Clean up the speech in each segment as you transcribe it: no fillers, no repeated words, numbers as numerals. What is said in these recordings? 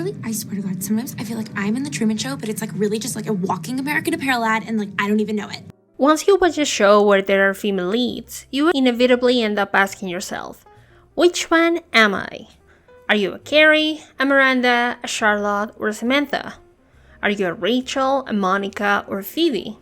literally, I swear to God, sometimes I feel like I'm in the Truman Show, but it's like really just like a walking American Apparel ad and like I don't even know it. Once you watch a show where there are female leads, you inevitably end up asking yourself, which one am I? Are you a Carrie, a Miranda, a Charlotte, or a Samantha? Are you a Rachel, a Monica, or a Phoebe?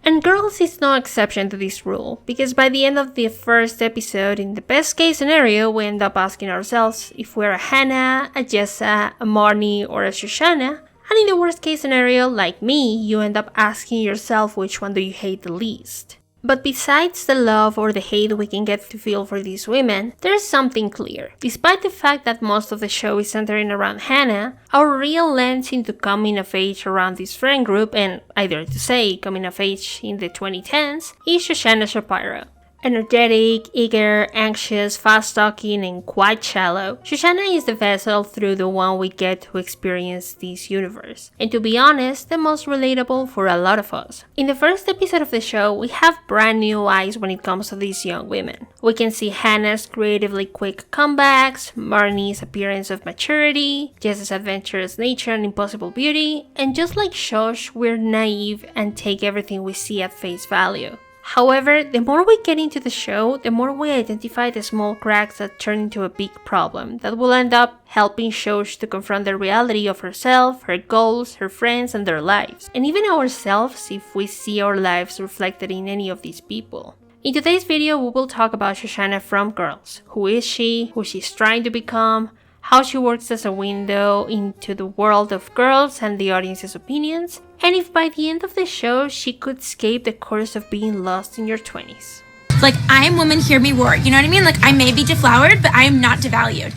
And Girls is no exception to this rule, because by the end of the first episode, in the best case scenario, we end up asking ourselves if we're a Hannah, a Jessa, a Marnie, or a Shoshanna, and in the worst case scenario, like me, you end up asking yourself which one do you hate the least. But besides the love or the hate we can get to feel for these women, there's something clear. Despite the fact that most of the show is centering around Hannah, our real lens into coming of age around this friend group, and I dare to say coming of age in the 2010s, is Shoshanna Shapiro. Energetic, eager, anxious, fast-talking, and quite shallow, Shoshanna is the vessel through the one we get to experience this universe, and to be honest, the most relatable for a lot of us. In the first episode of the show, we have brand new eyes when it comes to these young women. We can see Hannah's creatively quick comebacks, Marnie's appearance of maturity, Jess's adventurous nature and impossible beauty, and just like Shosh, we're naive and take everything we see at face value. However, the more we get into the show, the more we identify the small cracks that turn into a big problem that will end up helping Shosh to confront the reality of herself, her goals, her friends, and their lives, and even ourselves if we see our lives reflected in any of these people. In today's video, we will talk about Shoshanna from Girls. Who is she? Who she's trying to become? How she works as a window into the world of Girls and the audience's opinions, and if by the end of the show she could escape the curse of being lost in your 20s. Like, I am woman, hear me roar, you know what I mean? Like, I may be deflowered, but I am not devalued.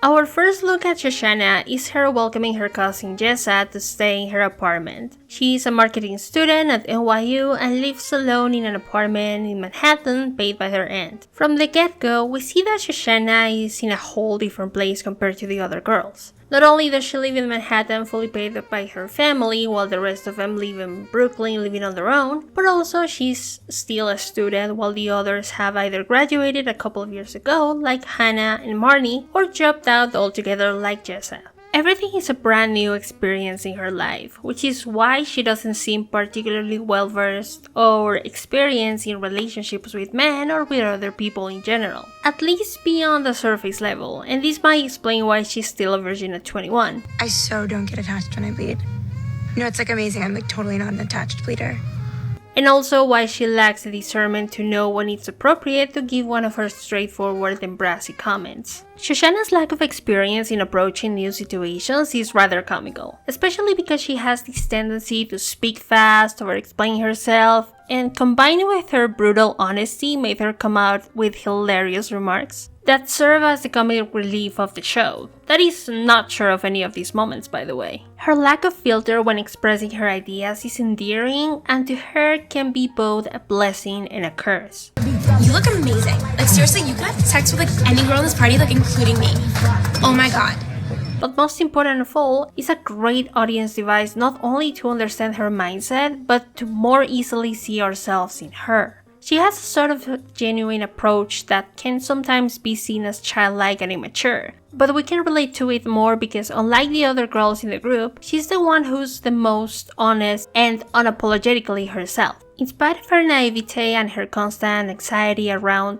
Our first look at Shoshanna is her welcoming her cousin Jessa to stay in her apartment. She is a marketing student at NYU and lives alone in an apartment in Manhattan paid by her aunt. From the get-go, we see that Shoshanna is in a whole different place compared to the other girls. Not only does she live in Manhattan fully paid by her family while the rest of them live in Brooklyn living on their own, but also she's still a student while the others have either graduated a couple of years ago like Hannah and Marnie or dropped out altogether like Jessa. Everything is a brand new experience in her life, which is why she doesn't seem particularly well versed or experienced in relationships with men or with other people in general, at least beyond the surface level, and this might explain why she's still a virgin at 21. I so don't get attached when I bleed. You know, it's like amazing. I'm like totally not an attached bleeder. And also why she lacks the discernment to know when it's appropriate to give one of her straightforward and brassy comments. Shoshanna's lack of experience in approaching new situations is rather comical, especially because she has this tendency to speak fast or explain herself, and combined with her brutal honesty made her come out with hilarious remarks that serve as the comic relief of the show. That is not sure of any of these moments, by the way. Her lack of filter when expressing her ideas is endearing, and to her can be both a blessing and a curse. You look amazing. Like, seriously, you could have sex with like any girl in this party, like including me. Oh my god. But most important of all, is a great audience device not only to understand her mindset, but to more easily see ourselves in her. She has a sort of genuine approach that can sometimes be seen as childlike and immature, but we can relate to it more because unlike the other girls in the group, she's the one who's the most honest and unapologetically herself. In spite of her naivete and her constant anxiety around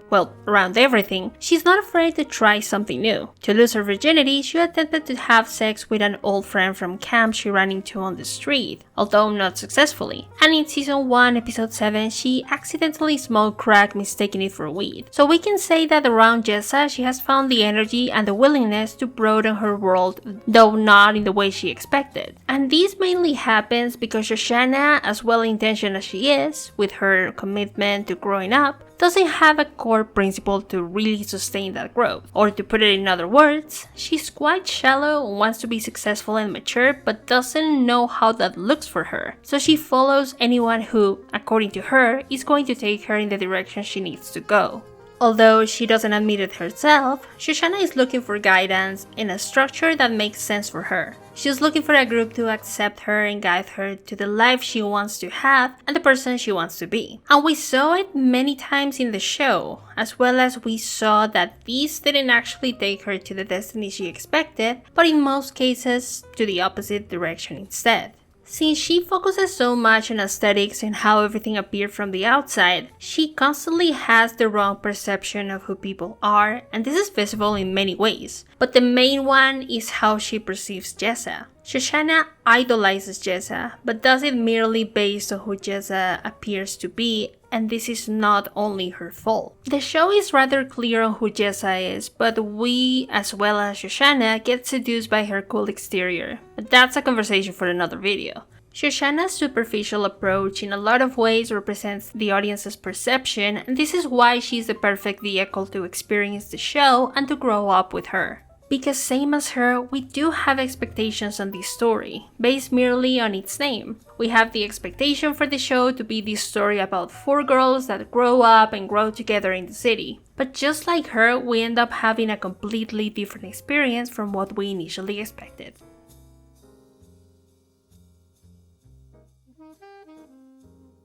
everything, she's not afraid to try something new. To lose her virginity, she attempted to have sex with an old friend from camp she ran into on the street, although not successfully. And in season 1, episode 7, she accidentally smoked crack mistaking it for weed. So we can say that around Jessa, she has found the energy and the willingness to broaden her world, though not in the way she expected. And this mainly happens because Shoshanna, as well-intentioned as she is, with her commitment to growing up, doesn't have a core principle to really sustain that growth. Or to put it in other words, she's quite shallow and wants to be successful and mature, but doesn't know how that looks for her. So she follows anyone who, according to her, is going to take her in the direction she needs to go. Although she doesn't admit it herself, Shoshanna is looking for guidance in a structure that makes sense for her. She's looking for a group to accept her and guide her to the life she wants to have and the person she wants to be. And we saw it many times in the show, as well as we saw that these didn't actually take her to the destiny she expected, but in most cases to the opposite direction instead. Since she focuses so much on aesthetics and how everything appeared from the outside, she constantly has the wrong perception of who people are, and this is visible in many ways. But the main one is how she perceives Jessa. Shoshanna idolizes Jessa, but does it merely based on who Jessa appears to be, and this is not only her fault. The show is rather clear on who Jessa is, but we, as well as Shoshanna, get seduced by her cool exterior. But that's a conversation for another video. Shoshanna's superficial approach in a lot of ways represents the audience's perception, and this is why she's the perfect vehicle to experience the show and to grow up with her. Because same as her, we do have expectations on this story, based merely on its name. We have the expectation for the show to be this story about 4 girls that grow up and grow together in the city. But just like her, we end up having a completely different experience from what we initially expected.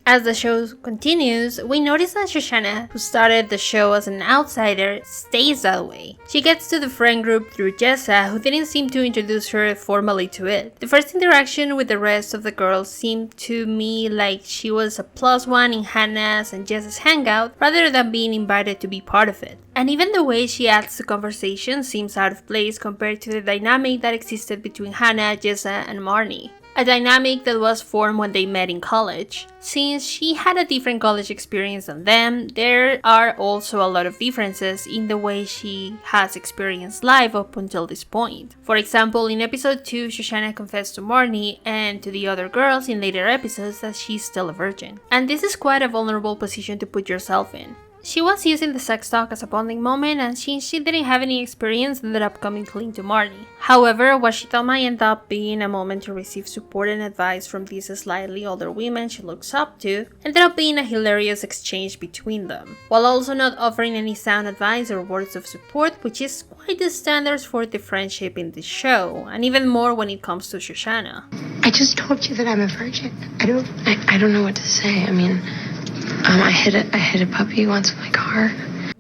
As the show continues, we notice that Shoshanna, who started the show as an outsider, stays that way. She gets to the friend group through Jessa, who didn't seem to introduce her formally to it. The first interaction with the rest of the girls seemed to me like she was a +1 in Hannah's and Jessa's hangout, rather than being invited to be part of it. And even the way she adds to conversation seems out of place compared to the dynamic that existed between Hannah, Jessa, and Marnie. A dynamic that was formed when they met in college. Since she had a different college experience than them, there are also a lot of differences in the way she has experienced life up until this point. For example, in episode 2, Shoshanna confessed to Marnie and to the other girls in later episodes that she's still a virgin. And this is quite a vulnerable position to put yourself in. She was using the sex talk as a bonding moment, and since she didn't have any experience, ended up coming clean to Marnie. However, what she thought might end up being a moment to receive support and advice from these slightly older women she looks up to, ended up being a hilarious exchange between them, while also not offering any sound advice or words of support, which is quite the standards for the friendship in this show, and even more when it comes to Shoshanna. I just told you that I'm a virgin. I don't know what to say. I mean, I hit a puppy once with my car.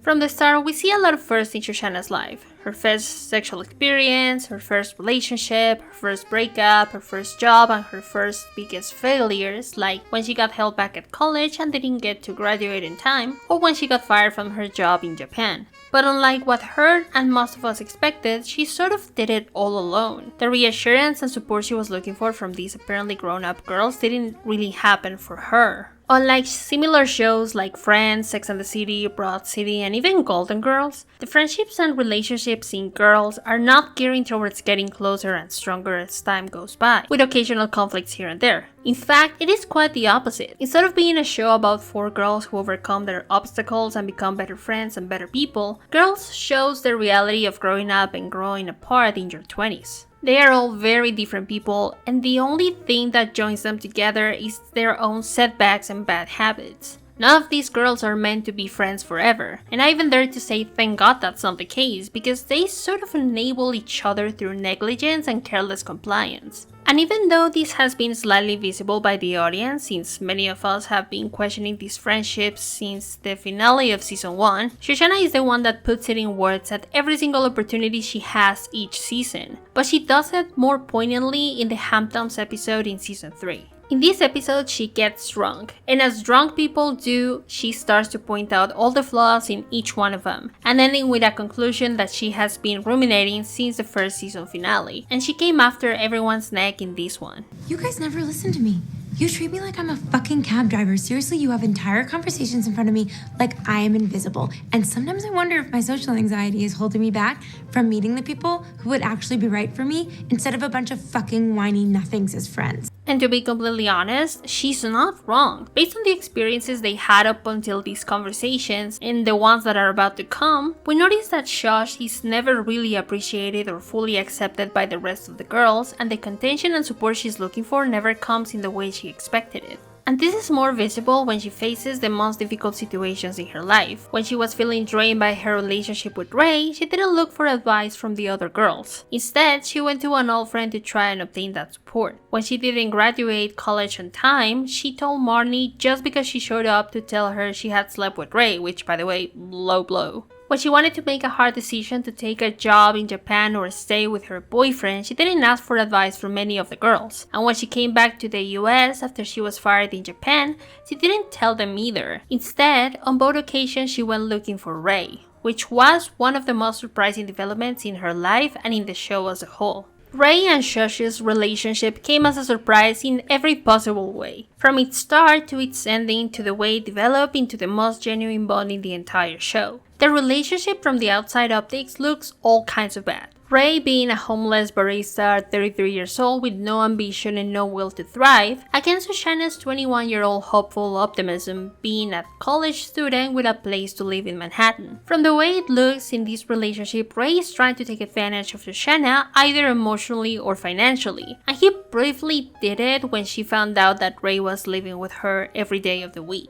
From the start, we see a lot of firsts in Shoshanna's life. Her first sexual experience, her first relationship, her first breakup, her first job, and her first biggest failures, like when she got held back at college and didn't get to graduate in time, or when she got fired from her job in Japan. But unlike what her and most of us expected, she sort of did it all alone. The reassurance and support she was looking for from these apparently grown-up girls didn't really happen for her. Unlike similar shows like Friends, Sex and the City, Broad City, and even Golden Girls, the friendships and relationships in Girls are not gearing towards getting closer and stronger as time goes by, with occasional conflicts here and there. In fact, it is quite the opposite. Instead of being a show about 4 girls who overcome their obstacles and become better friends and better people, Girls shows the reality of growing up and growing apart in your 20s. They are all very different people, and the only thing that joins them together is their own setbacks and bad habits. None of these girls are meant to be friends forever, and I even dare to say thank God that's not the case, because they sort of enable each other through negligence and careless compliance. And even though this has been slightly visible by the audience, since many of us have been questioning these friendships since the finale of season 1, Shoshanna is the one that puts it in words at every single opportunity she has each season, but she does it more poignantly in the Hamptons episode in season 3. In this episode, she gets drunk, and as drunk people do, she starts to point out all the flaws in each one of them, and ending with a conclusion that she has been ruminating since the first season finale, and she came after everyone's neck in this one. You guys never listen to me. You treat me like I'm a fucking cab driver. Seriously, you have entire conversations in front of me like I am invisible. And sometimes I wonder if my social anxiety is holding me back from meeting the people who would actually be right for me instead of a bunch of fucking whiny nothings as friends. And to be completely honest, she's not wrong. Based on the experiences they had up until these conversations and the ones that are about to come, we notice that Shosh is never really appreciated or fully accepted by the rest of the girls, and the contention and support she's looking for never comes in the way she expected it. And this is more visible when she faces the most difficult situations in her life. When she was feeling drained by her relationship with Ray, she didn't look for advice from the other girls. Instead, she went to an old friend to try and obtain that support. When she didn't graduate college on time, she told Marnie just because she showed up to tell her she had slept with Ray, which, by the way, low blow. When she wanted to make a hard decision to take a job in Japan or stay with her boyfriend, she didn't ask for advice from any of the girls. And when she came back to the US after she was fired in Japan, she didn't tell them either. Instead, on both occasions she went looking for Ray, which was one of the most surprising developments in her life and in the show as a whole. Ray and Shosh's relationship came as a surprise in every possible way, from its start to its ending to the way it developed into the most genuine bond in the entire show. The relationship from the outside optics looks all kinds of bad. Ray being a homeless barista at 33 years old with no ambition and no will to thrive, against Shoshanna's 21-year-old hopeful optimism being a college student with a place to live in Manhattan. From the way it looks in this relationship, Ray is trying to take advantage of Shoshanna either emotionally or financially, and he briefly did it when she found out that Ray was living with her every day of the week.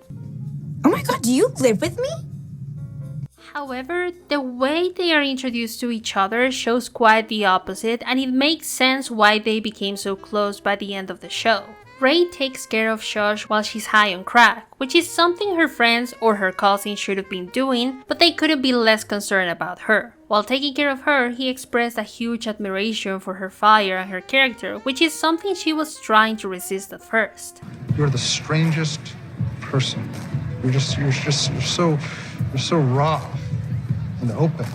Oh my god, do you live with me? However, the way they are introduced to each other shows quite the opposite, and it makes sense why they became so close by the end of the show. Ray takes care of Shosh while she's high on crack, which is something her friends or her cousins should have been doing, but they couldn't be less concerned about her. While taking care of her, he expressed a huge admiration for her fire and her character, which is something she was trying to resist at first. You're the strangest person. You're so raw and open.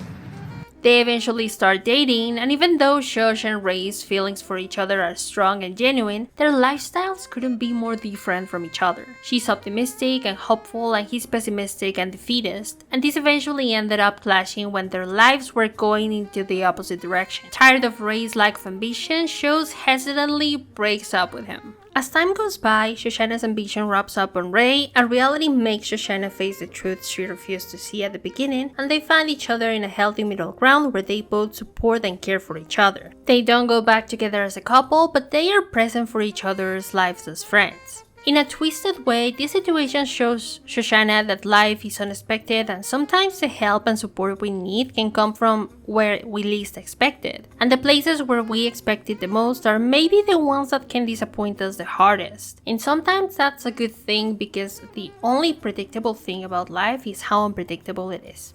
They eventually start dating, and even though Shosh and Ray's feelings for each other are strong and genuine, their lifestyles couldn't be more different from each other. She's optimistic and hopeful, and he's pessimistic and defeatist, and this eventually ended up clashing when their lives were going into the opposite direction. Tired of Ray's lack of ambition, Shosh hesitantly breaks up with him. As time goes by, Shoshanna's ambition wraps up on Ray, and reality makes Shoshanna face the truth she refused to see at the beginning, and they find each other in a healthy middle ground where they both support and care for each other. They don't go back together as a couple, but they are present for each other's lives as friends. In a twisted way, this situation shows Shoshanna that life is unexpected, and sometimes the help and support we need can come from where we least expect it. And the places where we expect it the most are maybe the ones that can disappoint us the hardest. And sometimes that's a good thing, because the only predictable thing about life is how unpredictable it is.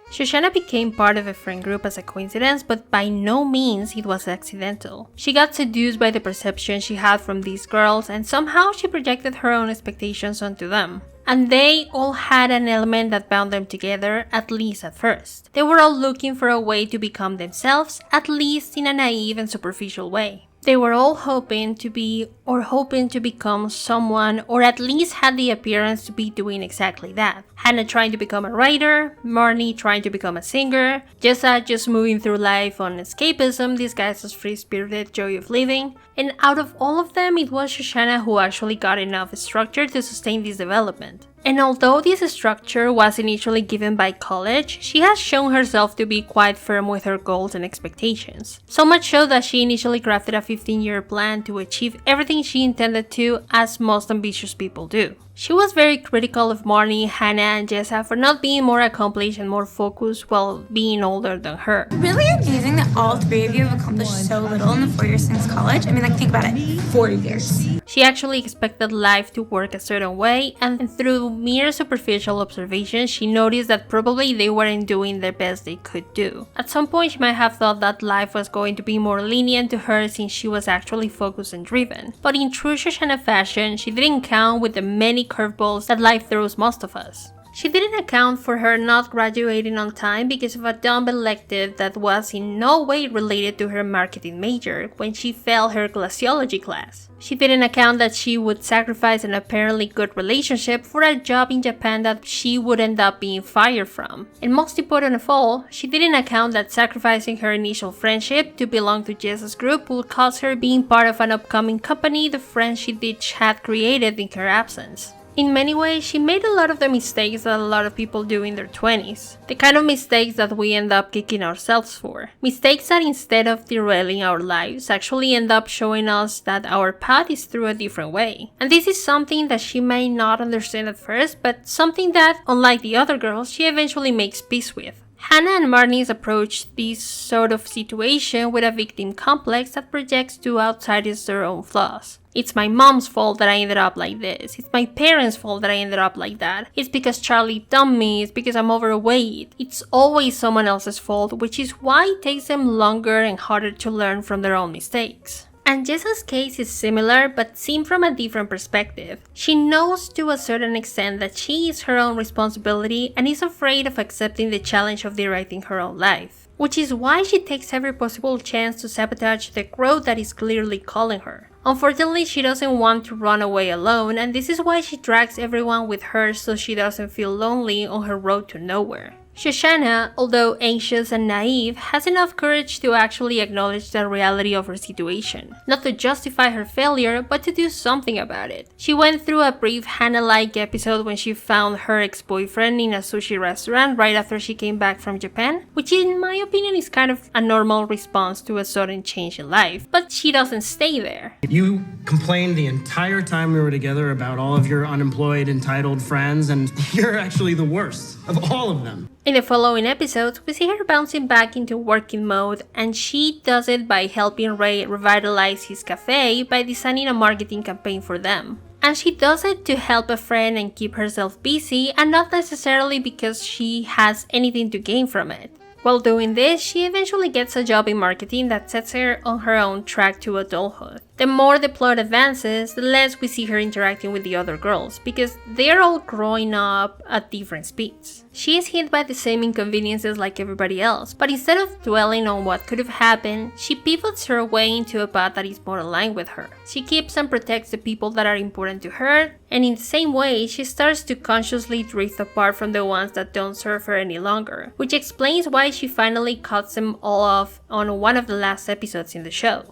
Shoshanna became part of a friend group as a coincidence, but by no means it was accidental. She got seduced by the perception she had from these girls, and somehow she projected her own expectations onto them. And they all had an element that bound them together, at least at first. They were all looking for a way to become themselves, at least in a naive and superficial way. They were all hoping to be or hoping to become someone, or at least had the appearance to be doing exactly that. Hannah trying to become a writer, Marnie trying to become a singer, Jessa just moving through life on escapism disguised as free-spirited joy of living. And out of all of them, it was Shoshanna who actually got enough structure to sustain this development. And although this structure was initially given by college, she has shown herself to be quite firm with her goals and expectations. So much so that she initially crafted a 15-year plan to achieve everything she intended to, as most ambitious people do. She was very critical of Marnie, Hannah, and Jessa for not being more accomplished and more focused while being older than her. Really amazing that all three of you have accomplished so little in the 4 years since college. I mean, think about it, 4 years. She actually expected life to work a certain way, and through mere superficial observation, she noticed that probably they weren't doing the best they could do. At some point, she might have thought that life was going to be more lenient to her since she was actually focused and driven. But in true Shoshanna fashion, she didn't count with the many curveballs that life throws most of us. She didn't account for her not graduating on time because of a dumb elective that was in no way related to her marketing major when she failed her glaciology class. She didn't account that she would sacrifice an apparently good relationship for a job in Japan that she would end up being fired from. And most important of all, she didn't account that sacrificing her initial friendship to belong to Jess's group would cost her being part of an upcoming company the friends she ditched had created in her absence. In many ways, she made a lot of the mistakes that a lot of people do in their 20s. The kind of mistakes that we end up kicking ourselves for. Mistakes that instead of derailing our lives, actually end up showing us that our path is through a different way. And this is something that she may not understand at first, but something that, unlike the other girls, she eventually makes peace with. Hannah and Marnie's approach this sort of situation with a victim complex that projects to outsiders their own flaws. It's my mom's fault that I ended up like this. It's my parents' fault that I ended up like that. It's because Charlie dumped me. It's because I'm overweight. It's always someone else's fault, which is why it takes them longer and harder to learn from their own mistakes. And Jessa's case is similar, but seen from a different perspective. She knows to a certain extent that she is her own responsibility and is afraid of accepting the challenge of directing her own life. Which is why she takes every possible chance to sabotage the growth that is clearly calling her. Unfortunately, she doesn't want to run away alone, and this is why she drags everyone with her so she doesn't feel lonely on her road to nowhere. Shoshanna, although anxious and naive, has enough courage to actually acknowledge the reality of her situation. Not to justify her failure, but to do something about it. She went through a brief Hannah-like episode when she found her ex-boyfriend in a sushi restaurant right after she came back from Japan, which in my opinion is kind of a normal response to a sudden change in life, but she doesn't stay there. You complained the entire time we were together about all of your unemployed, entitled friends, and you're actually the worst of all of them. In the following episodes, we see her bouncing back into working mode, and she does it by helping Ray revitalize his cafe by designing a marketing campaign for them. And she does it to help a friend and keep herself busy, and not necessarily because she has anything to gain from it. While doing this, she eventually gets a job in marketing that sets her on her own track to adulthood. The more the plot advances, the less we see her interacting with the other girls, because they're all growing up at different speeds. She is hit by the same inconveniences like everybody else, but instead of dwelling on what could have happened, she pivots her way into a path that is more aligned with her. She keeps and protects the people that are important to her, and in the same way, she starts to consciously drift apart from the ones that don't serve her any longer, which explains why she finally cuts them all off on one of the last episodes in the show.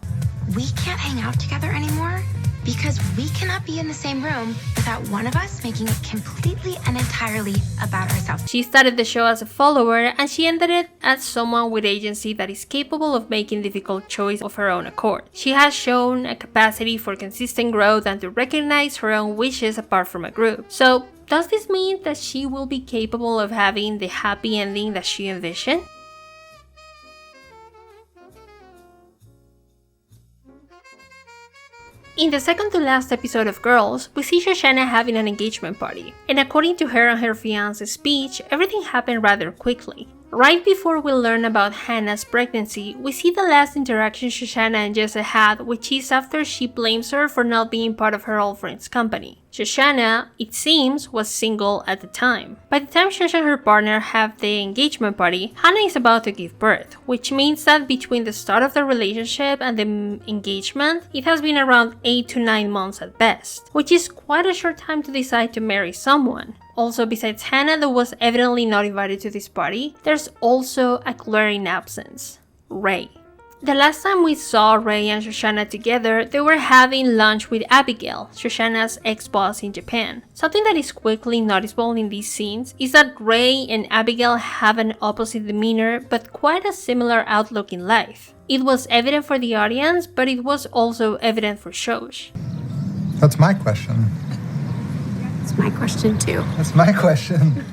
We can't hang out together anymore because we cannot be in the same room without one of us making it completely and entirely about ourselves. She started the show as a follower, and she ended it as someone with agency that is capable of making difficult choices of her own accord. She has shown a capacity for consistent growth and to recognize her own wishes apart from a group. So, does this mean that she will be capable of having the happy ending that she envisioned? In the second to last episode of Girls, we see Shoshanna having an engagement party, and according to her and her fiance's speech, everything happened rather quickly. Right before we learn about Hannah's pregnancy, we see the last interaction Shoshanna and Jessa had, which is after she blames her for not being part of her old friend's company. Shoshanna, it seems, was single at the time. By the time Shosha and her partner have the engagement party, Hannah is about to give birth, which means that between the start of the relationship and the engagement, it has been around 8 to 9 months at best, which is quite a short time to decide to marry someone. Also, besides Hannah, that was evidently not invited to this party, there's also a glaring absence: Ray. The last time we saw Ray and Shoshanna together, they were having lunch with Abigail, Shoshanna's ex-boss in Japan. Something that is quickly noticeable in these scenes is that Ray and Abigail have an opposite demeanor, but quite a similar outlook in life. It was evident for the audience, but it was also evident for Shosh. That's my question. It's my question too. That's my question.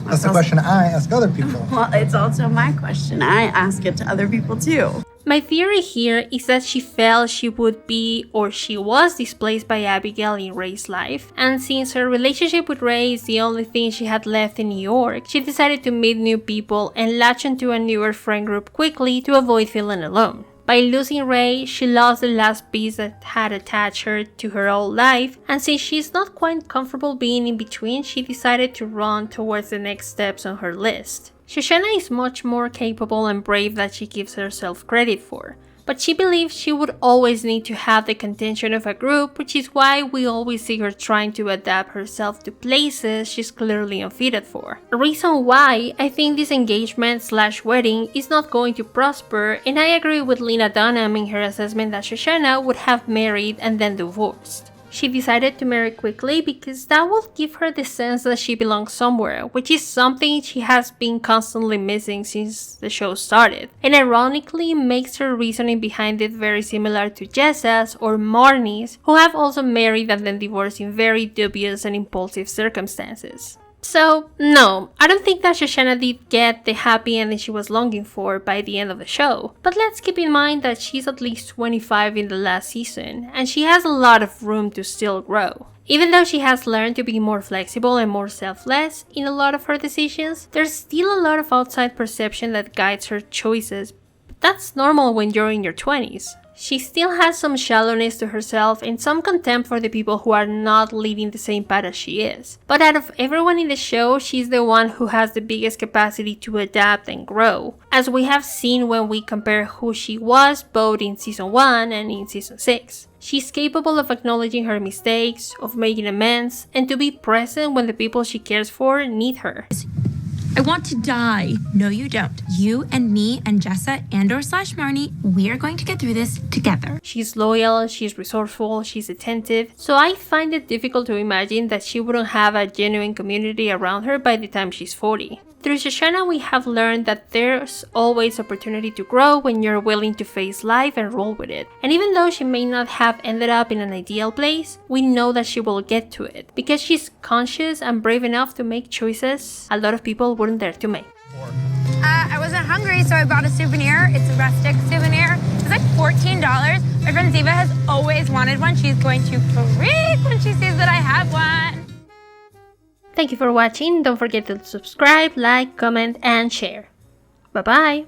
That's the question I ask other people. Well, it's also my question. I ask it to other people too. My theory here is that she felt she would be or she was displaced by Abigail in Ray's life, and since her relationship with Ray is the only thing she had left in New York, she decided to meet new people and latch onto a newer friend group quickly to avoid feeling alone. By losing Ray, she lost the last piece that had attached her to her old life, and since she's not quite comfortable being in between, she decided to run towards the next steps on her list. Shoshanna is much more capable and brave than she gives herself credit for, but she believes she would always need to have the contention of a group, which is why we always see her trying to adapt herself to places she's clearly unfitted for. A reason why I think this engagement/wedding is not going to prosper, and I agree with Lena Dunham in her assessment that Shoshanna would have married and then divorced. She decided to marry quickly because that would give her the sense that she belongs somewhere, which is something she has been constantly missing since the show started, and ironically makes her reasoning behind it very similar to Jessa's or Marnie's, who have also married and then divorced in very dubious and impulsive circumstances. So, no, I don't think that Shoshanna did get the happy ending she was longing for by the end of the show, but let's keep in mind that she's at least 25 in the last season, and she has a lot of room to still grow. Even though she has learned to be more flexible and more selfless in a lot of her decisions, there's still a lot of outside perception that guides her choices, but that's normal when you're in your 20s. She still has some shallowness to herself and some contempt for the people who are not leading the same path as she is. But out of everyone in the show, she's the one who has the biggest capacity to adapt and grow, as we have seen when we compare who she was both in season 1 and in season 6. She's capable of acknowledging her mistakes, of making amends, and to be present when the people she cares for need her. I want to die. No, you don't. You and me and Jessa and/or/Marnie, we are going to get through this together. She's loyal, she's resourceful, she's attentive, so I find it difficult to imagine that she wouldn't have a genuine community around her by the time she's 40. Through Shoshanna, we have learned that there's always opportunity to grow when you're willing to face life and roll with it. And even though she may not have ended up in an ideal place, we know that she will get to it, because she's conscious and brave enough to make choices a lot of people wouldn't dare to make. I wasn't hungry, so I bought a souvenir. It's a rustic souvenir. It's like $14. My friend Ziva has always wanted one. She's going to freak when she sees that I have one. Thank you for watching. Don't forget to subscribe, like, comment, and share. Bye bye!